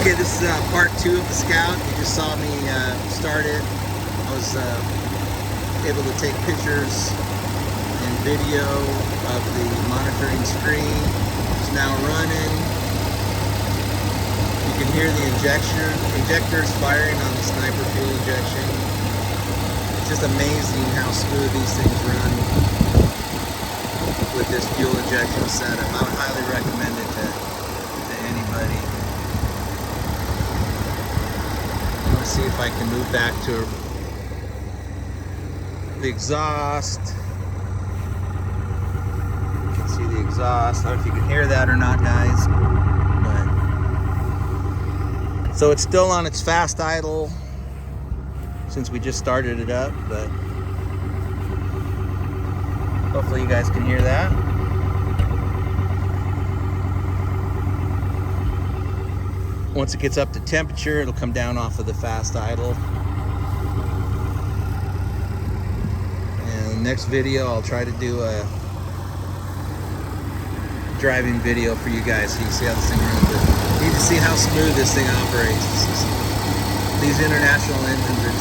Okay, this is part 2 of the Scout. You just saw me start it. I was able to take pictures and video of the monitoring screen. It's now running. You can hear the injectors firing on the sniper fuel injection. It's just amazing how smooth these things run with this fuel injection setup. I would highly recommend it to anybody. See if I can move back to the exhaust. You can see the exhaust. I don't know if you can hear that or not, guys. But so it's still on its fast idle since we just started it up, but hopefully you guys can hear that. Once it gets up to temperature, it'll come down off of the fast idle. And next video, I'll try to do a driving video for you guys so you see how this thing runs. But you need to see how smooth this thing operates. These international engines are